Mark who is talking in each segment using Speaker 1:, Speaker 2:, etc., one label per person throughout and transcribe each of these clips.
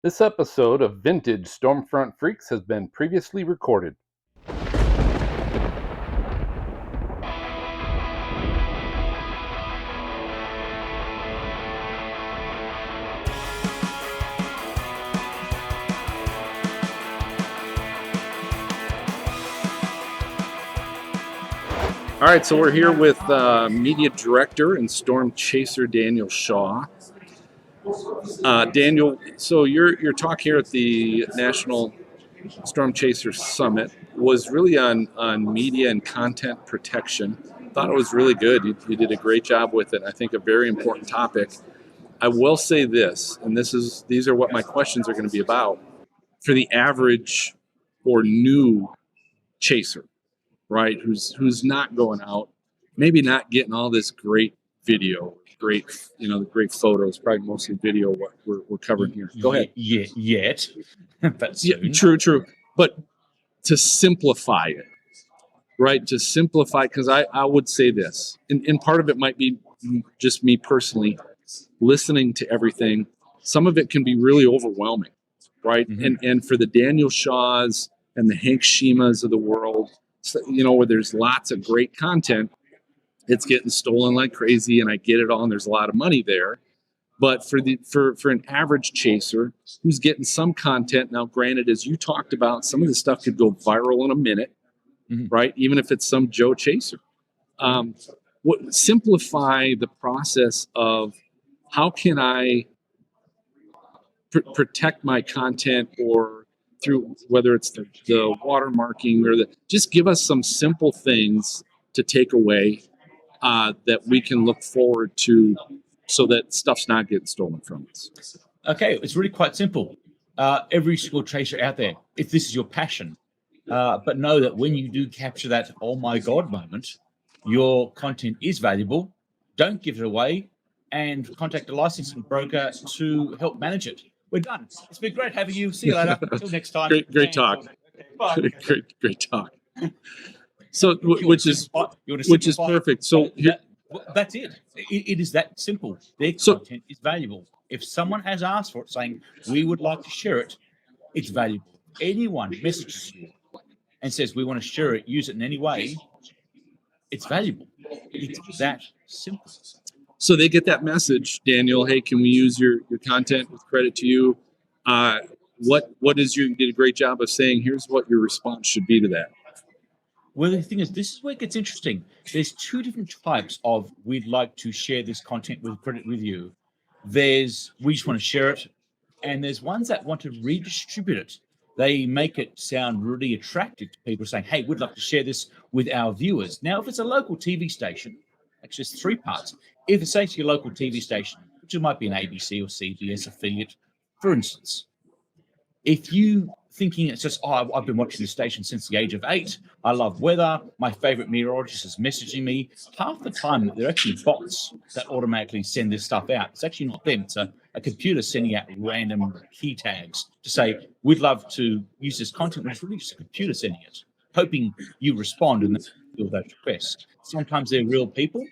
Speaker 1: This episode of Vintage Stormfront Freaks has been previously recorded. All right, so we're here with media director and storm chaser Daniel Shaw. Daniel, so your talk here at the National Storm Chaser Summit was really on media and content protection. Thought it was really good. You did a great job with it. I think a very important topic. I will say this, and these are what my questions are going to be about. For the average or new chaser, right, who's not going out, maybe not getting all this great video, great photos, probably mostly video what we're covering here. Go ahead.
Speaker 2: Yet. But soon.
Speaker 1: Yeah, true. But to simplify it, right? To simplify, because I would say this, and part of it might be just me personally, listening to everything. Some of it can be really overwhelming, right? Mm-hmm. And for the Daniel Shaws and the Hank Shimas of the world, where there's lots of great content, it's getting stolen like crazy, and I get it all, and there's a lot of money there. But for an average chaser who's getting some content, now granted, as you talked about, some of this stuff could go viral in a minute, mm-hmm. right? Even if it's some Joe chaser. Simplify the process of how can I protect my content, or through whether it's the watermarking or just give us some simple things to take away that we can look forward to, so that stuff's not getting stolen from us.
Speaker 2: Okay, it's really quite simple. Every single chaser out there, if this is your passion, but know that when you do capture that oh my god moment, your content is valuable. Don't give it away, and contact a licensing broker to help manage it. We're done. It's been great having you. See you later. Until next time.
Speaker 1: Great talk. Okay, great talk. So, which is perfect. So
Speaker 2: that's it. It is that simple. Their content is valuable. If someone has asked for it, saying we would like to share it, it's valuable. Anyone messages you and says we want to share it, use it in any way, it's valuable. It's that simple.
Speaker 1: So they get that message, Daniel. Hey, can we use your content with credit to you? You did a great job of saying, here's what your response should be to that.
Speaker 2: Well, the thing is, this is where it gets interesting. There's two different types of we'd like to share this content with credit with you. There's we just want to share it, and there's ones that want to redistribute it. They make it sound really attractive to people, saying, hey, we'd like to share this with our viewers. Now, if it's a local TV station, actually it's three parts. If it's actually a local TV station, which it might be an ABC or CBS affiliate, for instance, if you thinking it's just, I've been watching this station since the age of 8. I love weather. My favorite meteorologist is messaging me. Half the time, they're actually bots that automatically send this stuff out. It's actually not them. It's a computer sending out random key tags to say, we'd love to use this content. It's really just a computer sending it, hoping you respond and do those requests. Sometimes they're real people.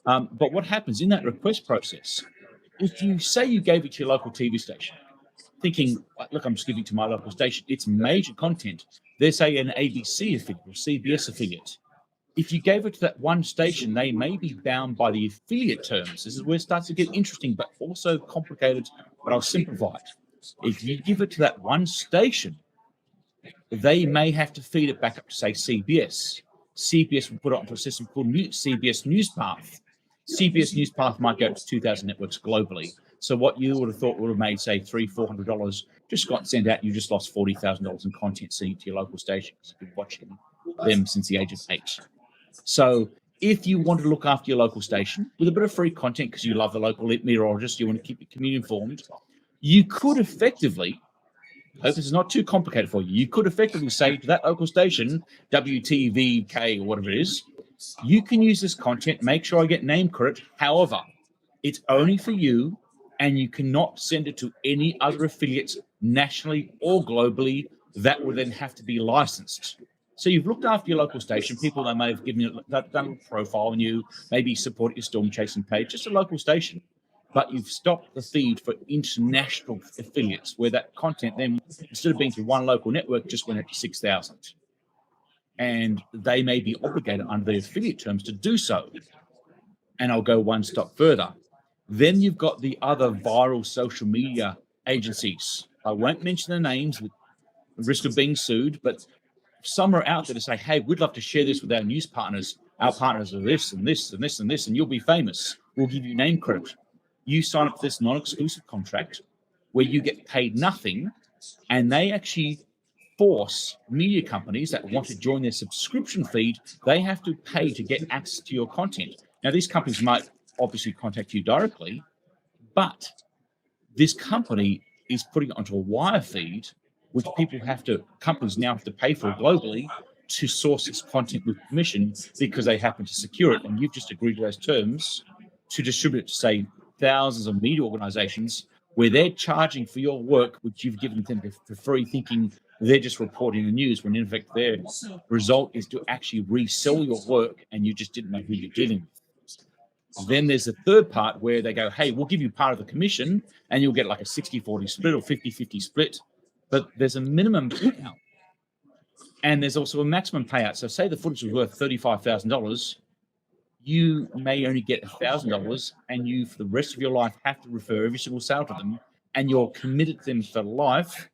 Speaker 2: But what happens in that request process, if you say you gave it to your local TV station, thinking, look, I'm just giving it to my local station, it's major content. They're, say, an ABC affiliate or CBS affiliate. If you gave it to that one station, they may be bound by the affiliate terms. This is where it starts to get interesting, but also complicated, but I'll simplify it. If you give it to that one station, they may have to feed it back up to, say, CBS. CBS will put it onto a system called CBS NewsPath. CBS NewsPath might go to 2,000 networks globally. So what you would have thought would have made, say, $300-$400, just got sent out. You just lost $40,000 in content sent to your local station because you've been watching them since the age of 8. So if you want to look after your local station with a bit of free content because you love the local meteorologist, you want to keep your community informed, you could effectively, I hope this is not too complicated for you, you could effectively say to that local station, WTVK or whatever it is, you can use this content, make sure I get name credit. However, it's only for you, and you cannot send it to any other affiliates nationally or globally. That would then have to be licensed. So you've looked after your local station, people that may have given you done a profile on you, maybe support your storm chasing page, just a local station. but you've stopped the feed for international affiliates where that content then, instead of being to one local network, just went out to 6,000. And they may be obligated under the affiliate terms to do so. And I'll go one step further. Then you've got the other viral social media agencies. I won't mention their names with the risk of being sued, but some are out there to say, hey, we'd love to share this with our news partners. Our partners are this and this and this and this, and you'll be famous. We'll give you name credit. You sign up for this non-exclusive contract where you get paid nothing, and they actually force media companies that want to join their subscription feed, they have to pay to get access to your content. Now, these companies might obviously contact you directly, but this company is putting it onto a wire feed, which companies now have to pay for globally to source this content with permission because they happen to secure it. And you've just agreed to those terms to distribute it to, say, thousands of media organizations where they're charging for your work, which you've given them for free, thinking they're just reporting the news, when in fact their result is to actually resell your work and you just didn't know who you're dealing with. Then there's a third part where they go, hey, we'll give you part of the commission and you'll get like a 60-40 split or 50-50 split, but there's a minimum payout. And there's also a maximum payout. So say the footage was worth $35,000, you may only get $1,000, and you, for the rest of your life, have to refer every single sale to them, and you're committed to them for life.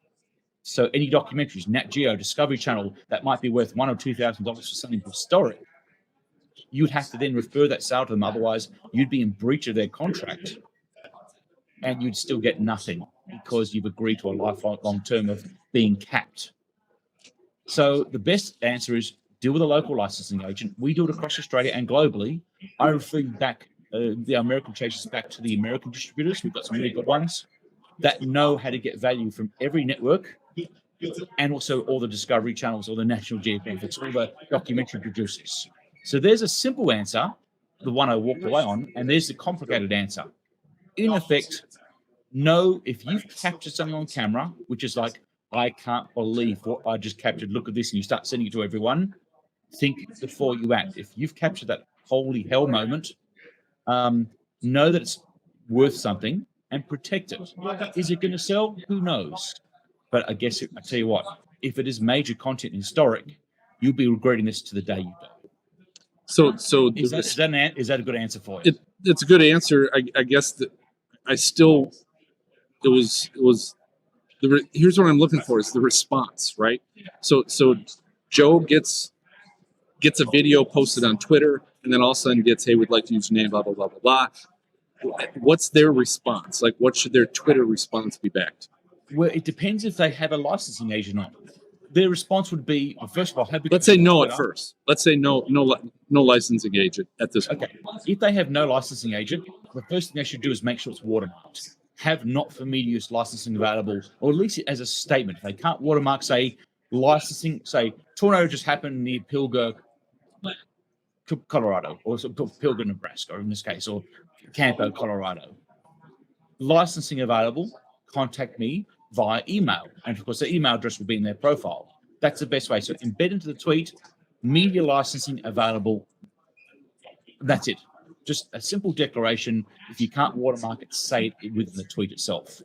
Speaker 2: So any documentaries, Nat Geo, Discovery Channel, that might be worth $1,000 or $2,000 for something historic, you'd have to then refer that sale to them. Otherwise, you'd be in breach of their contract, and you'd still get nothing because you've agreed to a lifelong term of being capped. So the best answer is deal with a local licensing agent. We do it across Australia and globally. I refer you back, the American chasers, back to the American distributors. We've got some really good ones that know how to get value from every network, and also all the Discovery channels or the National Geographic, it's all the documentary producers. So there's a simple answer, the one I walked away on, and there's the complicated answer. In effect, know if you've captured something on camera, which is like, I can't believe what I just captured, look at this, and you start sending it to everyone, think before you act. If you've captured that holy hell moment, know that it's worth something and protect it. Is it going to sell? Who knows? But I guess I tell you what, if it is major content and historic, you'll be regretting this to the day you die.
Speaker 1: So
Speaker 2: Is that a good answer for you?
Speaker 1: It's a good answer. I guess that I still, it was here's what I'm looking for is the response, right? So Joe gets a video posted on Twitter, and then all of a sudden gets, hey, we'd like to use your name, blah, blah, blah, blah, blah. What's their response? Like, what should their Twitter response be back to?
Speaker 2: Well, it depends if they have a licensing agent on. Their response would be, well, first of all,
Speaker 1: let's say no at first. Let's say no licensing agent at this point.
Speaker 2: Okay. If they have no licensing agent, the first thing they should do is make sure it's watermarked. Have not for media use licensing available, or at least as a statement. If they can't watermark, say, licensing, say, tornado just happened near Pilger, Colorado, or Pilger, Nebraska, in this case, or Campo, Colorado. Licensing available, contact me via email. And of course, the email address will be in their profile. That's the best way. So embed into the tweet, media licensing available. That's it. Just a simple declaration. If you can't watermark it, say it within the tweet itself.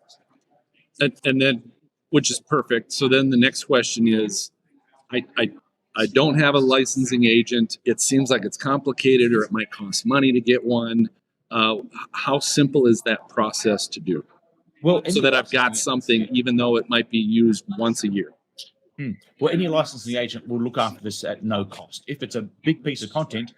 Speaker 1: And then, which is perfect. So then the next question is, I don't have a licensing agent. It seems like it's complicated, or it might cost money to get one. How simple is that process to do?
Speaker 2: Well,
Speaker 1: so that I've got something, even though it might be used once a year.
Speaker 2: Well, any licensing agent will look after this at no cost. If it's a big piece of content,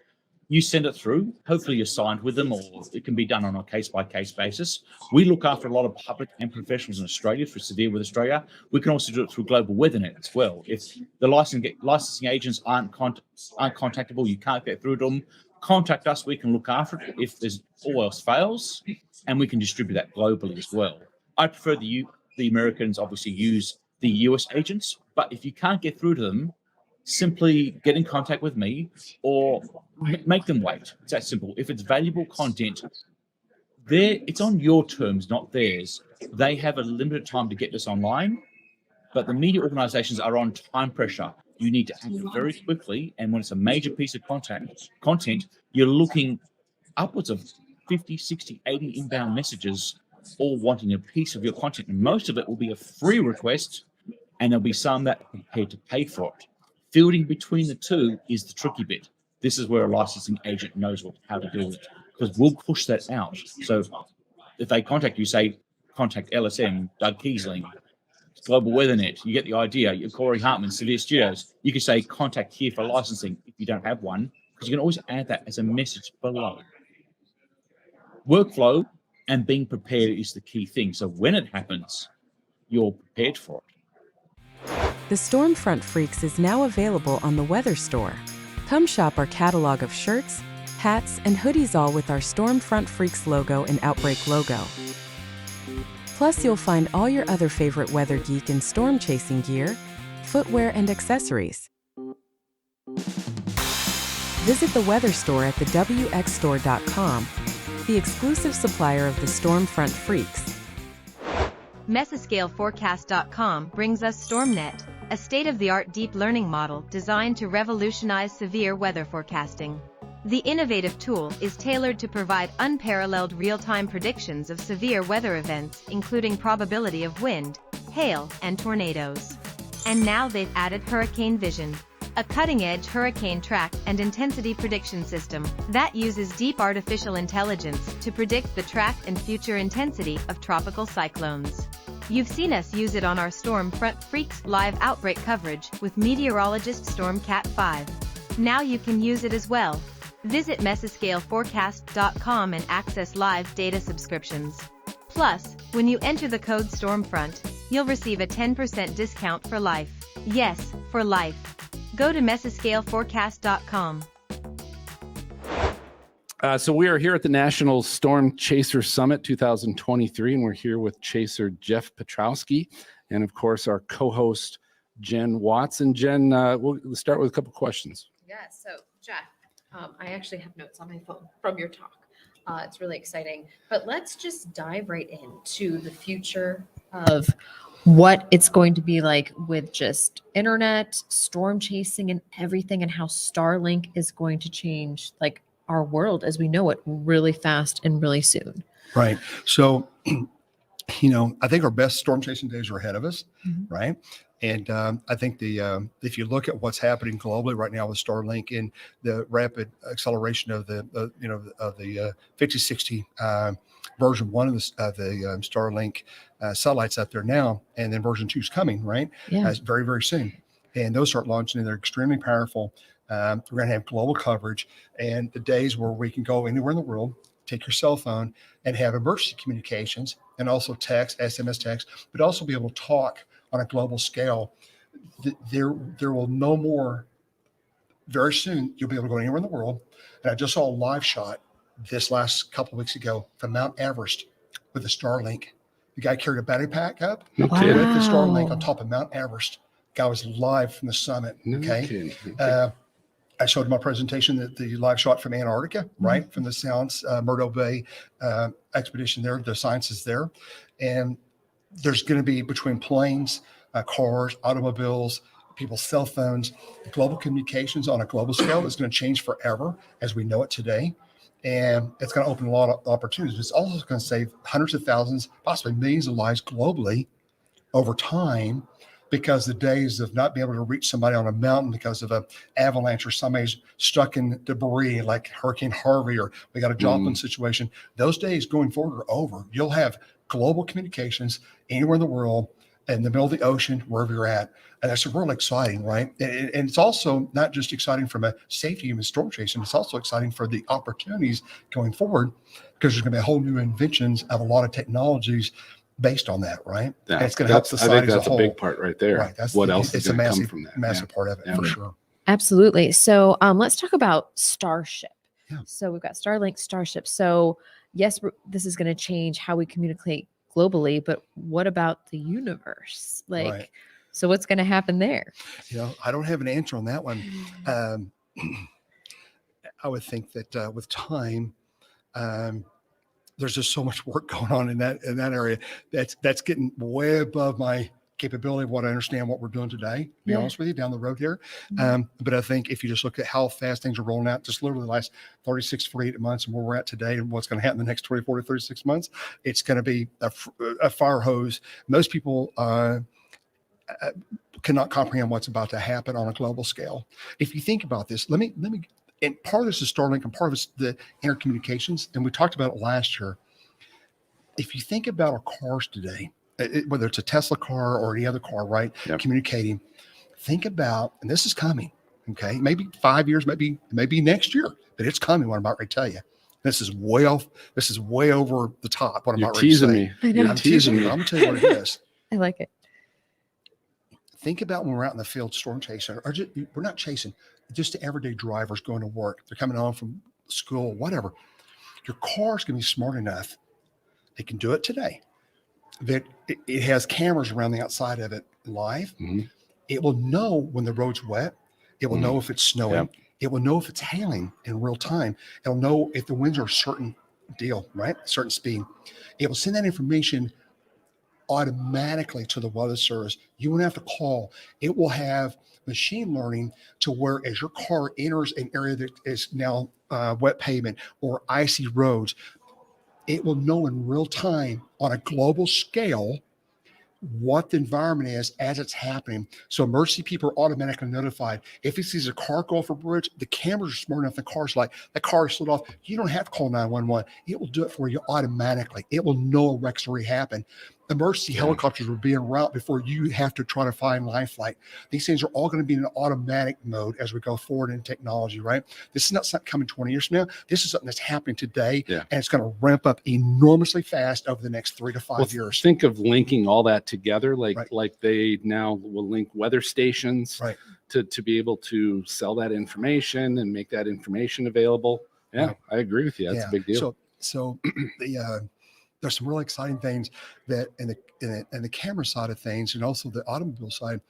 Speaker 2: you send it through. Hopefully you're signed with them, or it can be done on a case-by-case basis. We look after a lot of public and professionals in Australia through Severe with Australia. We can also do it through Global WeatherNet as well. If the licensing agents aren't contactable, you can't get through to them, contact us. We can look after it if there's all else fails, and we can distribute that globally as well. I prefer the Americans obviously use the US agents, but if you can't get through to them, simply get in contact with me or make them wait. It's that simple. If it's valuable content, it's on your terms, not theirs. They have a limited time to get this online, but the media organizations are on time pressure. You need to act very quickly, and when it's a major piece of content, you're looking upwards of 50, 60, 80 inbound messages all wanting a piece of your content. And most of it will be a free request, and there'll be some that are prepared to pay for it. Fielding between the two is the tricky bit. This is where a licensing agent knows how to deal with it, because we'll push that out. So if they contact you, say, contact LSM, Doug Kiesling, Global WeatherNet, you get the idea. You're Corey Hartman, Severe Studios. You can say contact here for licensing if you don't have one, because you can always add that as a message below. Workflow and being prepared is the key thing. So when it happens, you're prepared for it.
Speaker 3: The Stormfront Freaks is now available on the Weather Store. Come shop our catalog of shirts, hats, and hoodies, all with our Stormfront Freaks logo and Outbreak logo. Plus, you'll find all your other favorite weather geek and storm chasing gear, footwear, and accessories. Visit the Weather Store at thewxstore.com, the exclusive supplier of the Stormfront Freaks.
Speaker 4: Mesoscaleforecast.com brings us StormNet, a state-of-the-art deep learning model designed to revolutionize severe weather forecasting. The innovative tool is tailored to provide unparalleled real-time predictions of severe weather events, including probability of wind, hail, and tornadoes. And now they've added Hurricane Vision, a cutting-edge hurricane track and intensity prediction system that uses deep artificial intelligence to predict the track and future intensity of tropical cyclones. You've seen us use it on our Stormfront Freaks live outbreak coverage with meteorologist Stormcat 5. Now you can use it as well. Visit Mesoscaleforecast.com and access live data subscriptions. Plus, when you enter the code Stormfront, you'll receive a 10% discount for life. Yes, for life. Go to Mesoscaleforecast.com.
Speaker 1: So we are here at the National Storm Chaser Summit 2023, and we're here with Chaser Jeff Piotrowski, and of course our co-host Jen Watts. And Jen, we'll start with a couple questions.
Speaker 5: Yeah, so Jeff, I actually have notes on my phone from your talk. It's really exciting, but let's just dive right into the future of what it's going to be like with just internet, storm chasing, and everything, and how Starlink is going to change like our world as we know it really fast and really soon.
Speaker 6: Right. So, I think our best storm chasing days are ahead of us, right? And I think if you look at what's happening globally right now with Starlink and the rapid acceleration of the 5060 version 1 of the Starlink satellites out there now, and then version 2 is coming, right?
Speaker 5: Yeah.
Speaker 6: Very, very soon. And those start launching, and they're extremely powerful. We're going to have global coverage, and the days where we can go anywhere in the world, take your cell phone and have emergency communications and also text, SMS text, but also be able to talk on a global scale. There will no more, very soon, you'll be able to go anywhere in the world. And I just saw a live shot this last couple of weeks ago from Mount Everest with the Starlink. The guy carried a battery pack up with the Starlink on top of Mount Everest. Guy was live from the summit. Okay. I showed my presentation the live shot from Antarctica, right? From the Sounds, Murdo Bay expedition there. The science is there. And there's going to be between planes, cars, automobiles, people's cell phones, global communications on a global scale that's going to change forever as we know it today. And it's going to open a lot of opportunities. It's also going to save hundreds of thousands, possibly millions of lives globally over time, because the days of not being able to reach somebody on a mountain because of an avalanche or somebody's stuck in debris like Hurricane Harvey, or we got a Joplin situation, those days going forward are over. You'll have global communications anywhere in the world, in the middle of the ocean, wherever you're at. And that's really exciting, right? And it's also not just exciting from a safety and storm chasing, it's also exciting for the opportunities going forward, because there's going to be a whole new inventions of a lot of technologies based on that, right? And it's going to help society
Speaker 1: I think that's
Speaker 6: as a whole.
Speaker 1: A big part right there.
Speaker 6: Right. That's
Speaker 1: what else is
Speaker 6: it's a
Speaker 1: going to
Speaker 6: massive,
Speaker 1: come from that?
Speaker 6: massive part of it for sure.
Speaker 5: Absolutely. So let's talk about Starship.
Speaker 6: Yeah.
Speaker 5: So we've got Starlink, Starship. So yes, this is going to change how we communicate globally, but what about the universe? Like, so what's going to happen there?
Speaker 6: I don't have an answer on that one. I would think that with time, there's just so much work going on in that area that's getting way above my capability of what I understand what we're doing today, to be honest with you, down the road here. But I think if you just look at how fast things are rolling out, just literally the last 36, 48 months and where we're at today and what's going to happen in the next 24 to 36 months, it's going to be a fire hose. Most people cannot comprehend what's about to happen on a global scale. If you think about this, let me, and part of this is Starlink and part of it's the intercommunications. And we talked about it last year. If you think about our cars today, whether it's a Tesla car or any other car, right?
Speaker 1: Yep.
Speaker 6: Communicating, think about, and this is coming, okay? Maybe 5 years, maybe next year, but it's coming, what I'm about to tell you. This is way off. This is way over the top. What I'm
Speaker 1: You're
Speaker 6: about ready to
Speaker 1: teasing
Speaker 6: say.
Speaker 1: me.
Speaker 5: I know.
Speaker 1: You're
Speaker 6: I'm teasing you. I'm gonna tell you what it is.
Speaker 5: I like it.
Speaker 6: Think about when we're out in the field storm chasing, or just, we're not chasing, just the everyday drivers going to work. They're coming home from school, whatever. Your car's gonna be smart enough. They can do it today. That it has cameras around the outside of it live.
Speaker 1: Mhm.
Speaker 6: It will know when the road's wet. It will know if it's snowing.
Speaker 1: Yep.
Speaker 6: It will know if it's hailing in real time. It'll know if the winds are a certain deal, right? Certain speed. It will send that information automatically to the weather service. You won't have to call. It will have machine learning to where as your car enters an area that is now wet pavement or icy roads, it will know in real time on a global scale what the environment is as it's happening. So emergency people are automatically notified. If it sees a car go off a bridge, the cameras are smart enough. The car's like, the car slid off. You don't have to call 911. It will do it for you automatically. It will know a wreck's already happened. Emergency helicopters will be en route before you have to try to find life flight. These things are all going to be in an automatic mode as we go forward in technology, right? This is not something coming 20 years from now. This is something that's happening today, and it's going to ramp up enormously fast over the next 3 to 5 years.
Speaker 1: Think of linking all that together, like they now will link weather stations to be able to sell that information and make that information available. Yeah, I agree with you. That's a big deal.
Speaker 6: So there's some really exciting things that in the camera side of things, and also the automobile side,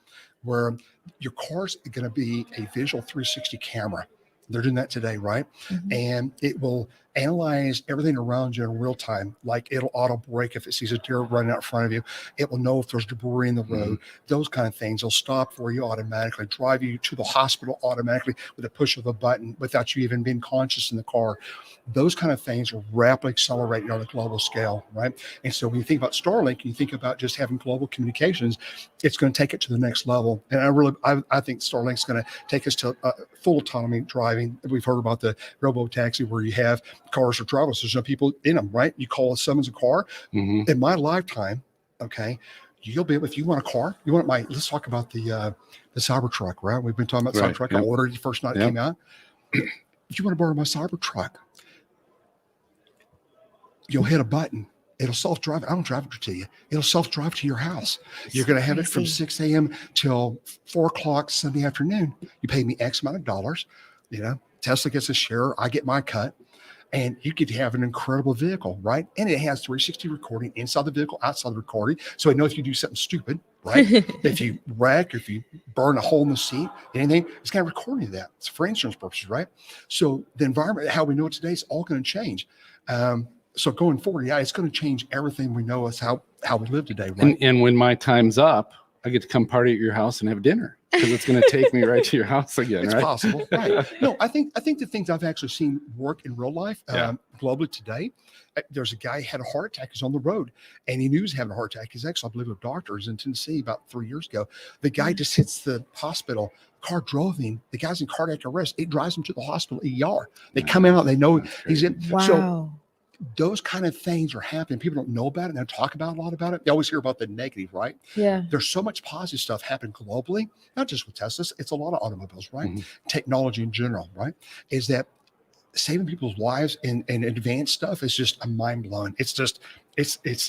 Speaker 6: where your car's going to be a visual 360 camera. They're doing that today, right? Mm-hmm. And it will analyze everything around you in real time. Like it'll auto brake if it sees a deer running out in front of you. It will know if there's debris in the road, those kind of things. It'll stop for you automatically, drive you to the hospital automatically with a push of a button without you even being conscious in the car. Those kind of things are rapidly accelerating on a global scale, right? And so when you think about Starlink, you think about just having global communications, it's going to take it to the next level. And I think Starlink's going to take us to full autonomy driving. We've heard about the robo-taxi where you have cars or driverless. There's no people in them, right? You call someone's a car. In my lifetime, okay, you'll be able, if you want a car, let's talk about the Cybertruck, right? We've been talking about Cybertruck. I ordered it the first night it came out. If you want to borrow my Cybertruck, you'll hit a button. It'll self-drive. I don't drive it to you. It'll self-drive to your house. You're going to have it from 6 a.m. till 4 o'clock Sunday afternoon. You pay me X amount of dollars. You know, Tesla gets a share. I get my cut. And you could have an incredible vehicle, right? And it has 360 recording inside the vehicle, outside the recording. So I know if you do something stupid, right? If you wreck, if you burn a hole in the seat, anything, it's going to record you that. It's for insurance purposes, right? So the environment, how we know it today, is all going to change. So going forward, it's going to change everything we know as how we live today, right?
Speaker 1: And when my time's up, I get to come party at your house and have dinner because it's going to take me right to your house again.
Speaker 6: It's
Speaker 1: right?
Speaker 6: possible, right? No, I think the things I've actually seen work in real life globally today. There's a guy who had a heart attack. He's on the road, and he knew he was having a heart attack. He's actually, I believe, a doctor. He's in Tennessee about 3 years ago. The guy just hits the hospital. Car drove him. The guy's in cardiac arrest. It drives him to the hospital ER. They come out. They know he's in.
Speaker 5: Wow.
Speaker 6: So those kind of things are happening. People don't know about it. And they don't talk about a lot about it. They always hear about the negative, right?
Speaker 5: Yeah.
Speaker 6: There's so much positive stuff happening globally, not just with Teslas. It's a lot of automobiles, right? Technology in general, right? Is that saving people's lives and advanced stuff is just a mind blowing. It's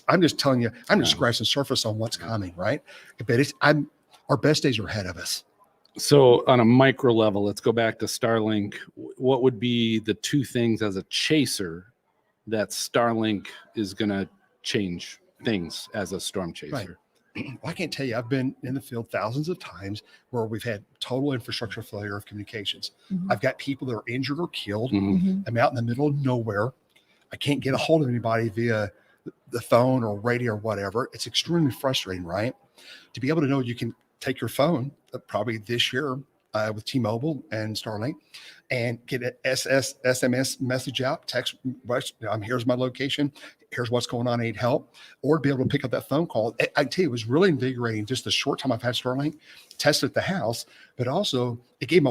Speaker 6: I'm just telling you, I'm just scratching the surface on what's coming, right? But our best days are ahead of us.
Speaker 1: So on a micro level, let's go back to Starlink. What would be the two things as a chaser that Starlink is going to change things as a storm chaser?
Speaker 6: Right. Well, I can't tell you, I've been in the field thousands of times where we've had total infrastructure failure of communications. I've got people that are injured or killed. I'm out in the middle of nowhere. I can't get a hold of anybody via the phone or radio or whatever. It's extremely frustrating, right? To be able to know you can take your phone probably this year with T-Mobile and Starlink and get an SMS message out, text, here's my location, here's what's going on, I need help, or be able to pick up that phone call. I tell you, it was really invigorating just the short time I've had Starlink, tested at the house, but also it gave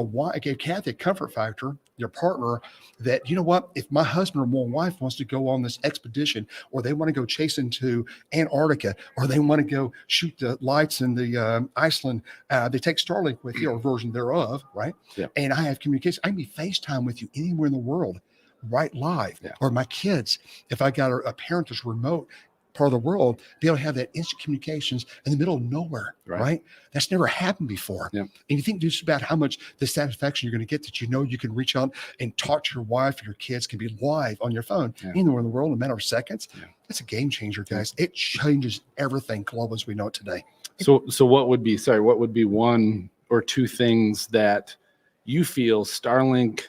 Speaker 6: Kathy a comfort factor, your partner, that, you know what, if my husband or my wife wants to go on this expedition, or they want to go chase into Antarctica, or they want to go shoot the lights in the Iceland, they take Starlink with you, or a version thereof, right?
Speaker 1: Yeah.
Speaker 6: And I have communication. I can be FaceTime with you anywhere in the world, right live.
Speaker 1: Yeah.
Speaker 6: Or my kids, if I got a parent that's remote part of the world, be able to have that instant communications in the middle of nowhere, right? That's never happened before.
Speaker 1: Yeah.
Speaker 6: And you think just about how much the satisfaction you're going to get that you know you can reach out and talk to your wife or your kids can be live on your phone anywhere in the world in a matter of seconds. Yeah. That's a game changer, guys. It changes everything global as we know it today.
Speaker 1: So what would be one or two things that you feel Starlink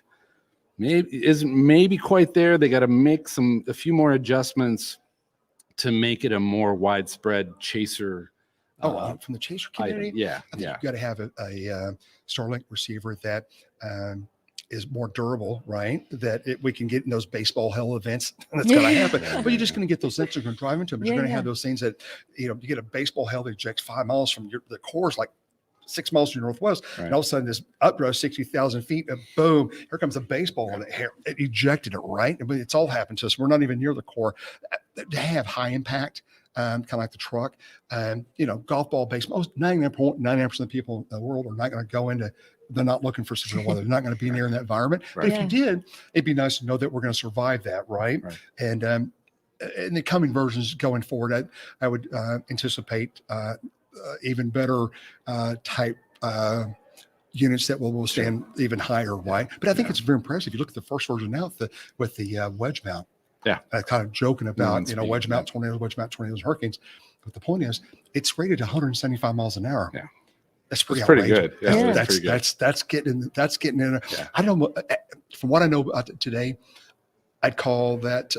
Speaker 1: isn't maybe quite there? They got to make a few more adjustments to make it a more widespread chaser.
Speaker 6: From the chaser community,
Speaker 1: item.
Speaker 6: I think you've got to have a Starlink receiver that is more durable, right? That we can get in those baseball hell events. That's going to happen. But you're just going to get those things. You're going to drive into them. But you're going to have those things that, you get a baseball hell that ejects 5 miles from the core is like 6 miles to the northwest. Right. And all of a sudden this updraw 60,000 feet, and boom, here comes a baseball and it ejected it, right? I mean, it's all happened to us. We're not even near the core. They have high impact, kind of like the truck. Golf ball, baseball, 99% of the people in the world are not going to go into, they're not looking for severe weather. They're not going to be near in that environment. Right. But if you did, it'd be nice to know that we're going to survive that, right? And in the coming versions going forward, I would anticipate even better type units that will stand even higher, right? But I think it's very impressive. You look at the first version now with the wedge mount. Yeah. Kind of joking about, wedge mount tornadoes, hurricanes. But the point is, it's rated 175 miles an hour. Yeah. That's pretty
Speaker 1: good. Yeah,
Speaker 6: that's getting in. I don't know. From what I know about today, I'd call that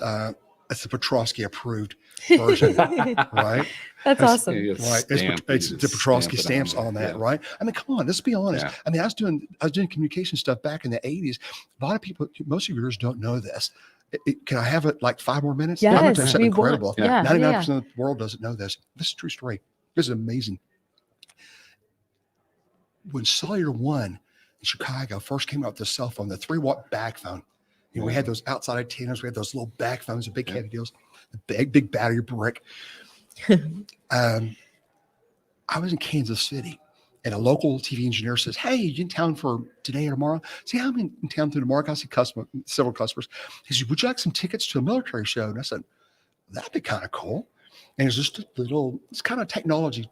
Speaker 6: that's the Piotrowski approved version, right?
Speaker 7: That's awesome.
Speaker 6: Right. It's the Piotrowski stamps on that, right? I mean, come on, let's be honest. Yeah. I mean, I was doing communication stuff back in the 80s. A lot of people, most of yours don't know this. Can I have it like 5 more minutes?
Speaker 7: Yes,
Speaker 6: that's incredible. 99%
Speaker 7: yeah.
Speaker 6: of the world doesn't know this. This is a true story. This is amazing. When Cellular One in Chicago first came out with the cell phone, the 3-watt back phone, we had those outside antennas, we had those little back phones, the big heavy deals, the big battery brick. I was in Kansas City, and a local TV engineer says, "Hey, you in town for today or tomorrow?" I say, "I'm in town through tomorrow. I see several customers." He said, "Would you like some tickets to a military show?" And I said, "That'd be kind of cool." And it's just it's kind of technology.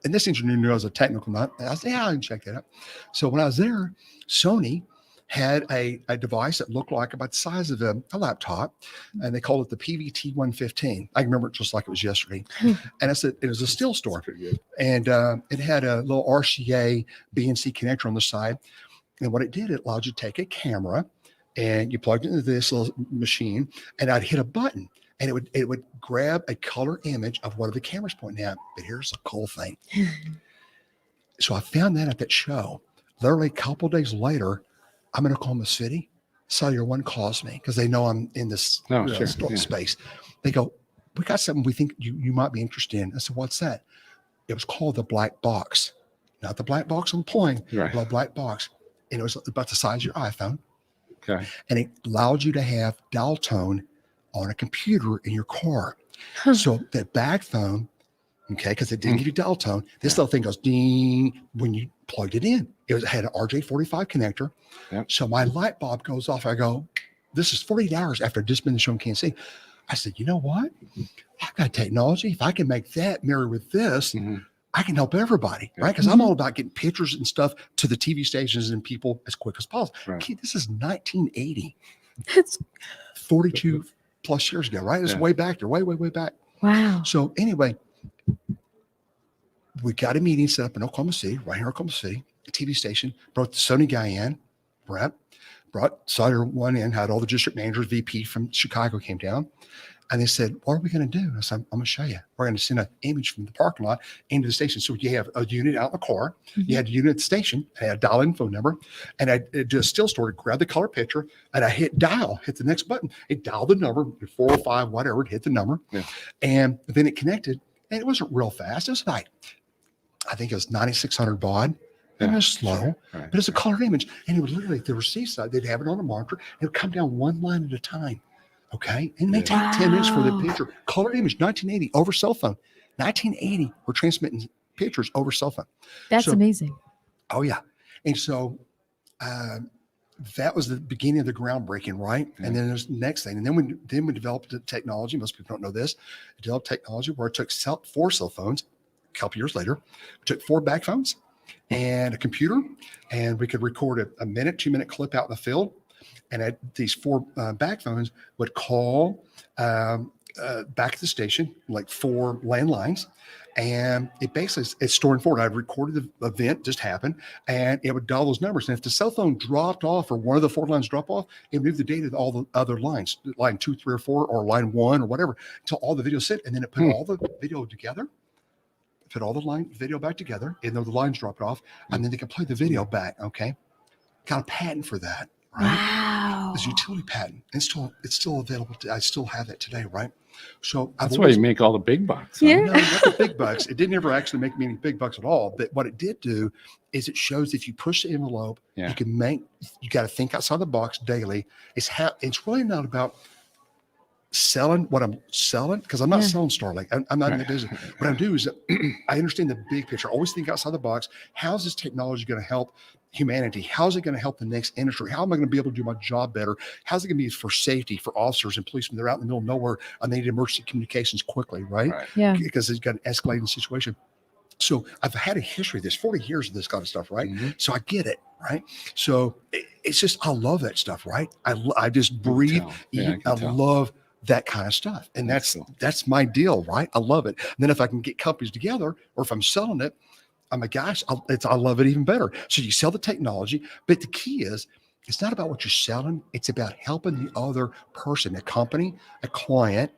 Speaker 6: And this engineer knew I was a technical nut. And I said, "Yeah, I can check that out." So when I was there, Sony had a device that looked like about the size of a laptop, and they called it the PVT-115. I remember it just like it was yesterday. And it was a still store, and it had a little RCA BNC connector on the side. And what it did, it allowed you to take a camera, and you plugged it into this little machine, and I'd hit a button, and it would grab a color image of one of the cameras pointing at. But here's the cool thing. So I found that at that show. Literally a couple of days later, I'm in Oklahoma City. Cellular One calls me because they know I'm in this space. They go, "We got something we think you might be interested in." I said, "What's that?" It was called the black box. Not the black box on the plane, the black box. And it was about the size of your iPhone. Okay. And it allowed you to have dial tone on a computer in your car. So that back phone, because it didn't give you dial tone, this little thing goes ding when you plugged it in. It had an RJ45 connector. Yep. So my light bulb goes off. I go, this is 48 hours after I'd just been in the show in Kansas City. I said, you know what? I've got technology. If I can make that marry with this, I can help everybody, right? Because I'm all about getting pictures and stuff to the TV stations and people as quick as possible. Right. Okay, this is 1980. It's 42 plus years ago, right? It's way back there, way back.
Speaker 7: Wow.
Speaker 6: So anyway, we got a meeting set up in Oklahoma City, right here in Oklahoma City, a TV station, brought the Sony guy in, Brett, brought Cellular One in, had all the district managers, VP from Chicago came down. And they said, what are we going to do? And I said, I'm going to show you. We're going to send an image from the parking lot into the station. So you have a unit out in the car. You had a unit at the station. I had a dial-in phone number. And I did a still story, grab the color picture, and I hit dial, hit the next button. It dialed the number, 405, whatever, it hit the number.
Speaker 7: Yeah.
Speaker 6: And then it connected. And it wasn't real fast. It was like, I think it was 9,600 baud. It was slow,
Speaker 7: Right.
Speaker 6: but it's a color image. And it would literally, the receive side, they'd have it on a monitor. It would come down one line at a time. Okay. And it may take 10 minutes for the picture. Color image, 1980 over cell phone. 1980, we're transmitting pictures over cell phone.
Speaker 5: That's
Speaker 6: So-
Speaker 5: amazing.
Speaker 6: Oh, yeah. And so that was the beginning of the groundbreaking, right?
Speaker 7: Yeah.
Speaker 6: And then there's the next thing. And then we developed the technology. Most people don't know this. We developed technology where it took 4 cell phones. A couple years later, we took 4 back phones and a computer, and we could record a minute, 2-minute clip out in the field. And these 4 back phones would call back at the station, like 4 landlines. And it basically, it's storing forward. I recorded the event just happened, and it would dial those numbers. And if the cell phone dropped off or one of the 4 lines dropped off, it moved the data to all the other lines, line 2, 3, or 4, or line 1 or whatever, until all the video sit. And then it put all the video together, put all the video back together, and though the lines dropped off, and then they can play the video back. Okay. Got a patent for that, right?
Speaker 5: Wow.
Speaker 6: It's a utility patent. It's still available. I still have it today, right? So
Speaker 7: That's why you make all the big bucks. Huh?
Speaker 5: Yeah.
Speaker 6: no, not the big bucks. It didn't ever actually make me any big bucks at all. But what it did do is it shows if you push the envelope,
Speaker 7: Yeah.
Speaker 6: you got to think outside the box daily. It's really not about selling what I'm selling, because I'm not
Speaker 5: Yeah.
Speaker 6: selling Starlink. I'm not in the business. What I do is I understand the big picture. I always think outside the box. How's this technology going to help humanity? How's it going to help the next industry? How am I going to be able to do my job better? How's it going to be for safety for officers and policemen? They're out in the middle of nowhere and they need emergency communications quickly, right?
Speaker 7: Right.
Speaker 5: Yeah.
Speaker 6: Because they've got an escalating situation. So I've had a history of this, 40 years of this kind of stuff, right?
Speaker 7: Mhm.
Speaker 6: So I get it, right? So it's just, I love that stuff, right? I just breathe,
Speaker 7: tell. Yeah, I
Speaker 6: eat,
Speaker 7: can
Speaker 6: I
Speaker 7: tell.
Speaker 6: love that kind of stuff. And
Speaker 7: That's
Speaker 6: that's
Speaker 7: cool.
Speaker 6: that's my deal, right? I love it. And then if I can get companies together, or if I'm selling it, I'm like, gosh, I love it even better. So you sell the technology, but the key is, it's not about what you're selling. It's about helping the other person, a company, a client.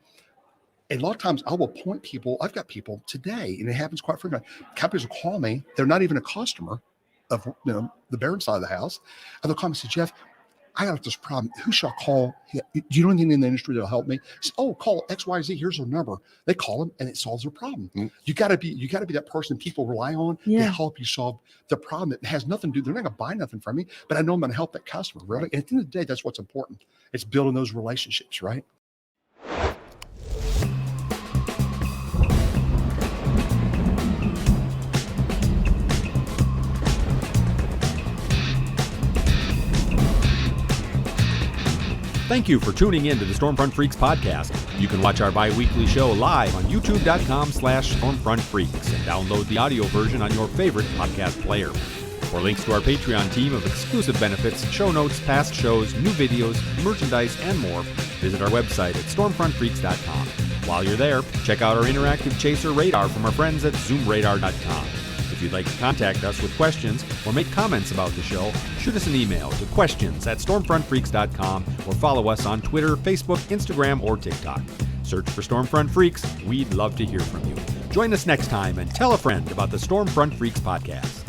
Speaker 6: And a lot of times I will point people, I've got people today, and it happens quite frequently. Companies will call me. They're not even a customer of the Barron side of the house. And they'll call me and say, Jeff, I got this problem. Who shall I call? Do you know anything in the industry that'll help me? Say, oh, call XYZ. Here's their number. They call them and it solves their problem.
Speaker 7: Mm.
Speaker 6: You gotta be that person people rely on to
Speaker 5: Yeah.
Speaker 6: help you solve the problem. It has nothing to do. They're not gonna buy nothing from me, but I know I'm gonna help that customer, really. And at the end of the day, that's what's important. It's building those relationships, right?
Speaker 8: Thank you for tuning in to the Stormfront Freaks podcast. You can watch our bi-weekly show live on youtube.com/stormfrontfreaks and download the audio version on your favorite podcast player. For links to our Patreon team of exclusive benefits, show notes, past shows, new videos, merchandise, and more, visit our website at stormfrontfreaks.com. While you're there, check out our interactive Chaser radar from our friends at zoomradar.com. If you'd like to contact us with questions or make comments about the show, shoot us an email to questions@stormfrontfreaks.com or follow us on Twitter, Facebook, Instagram, or TikTok. Search for Stormfront Freaks. We'd love to hear from you. Join us next time and tell a friend about the Stormfront Freaks podcast.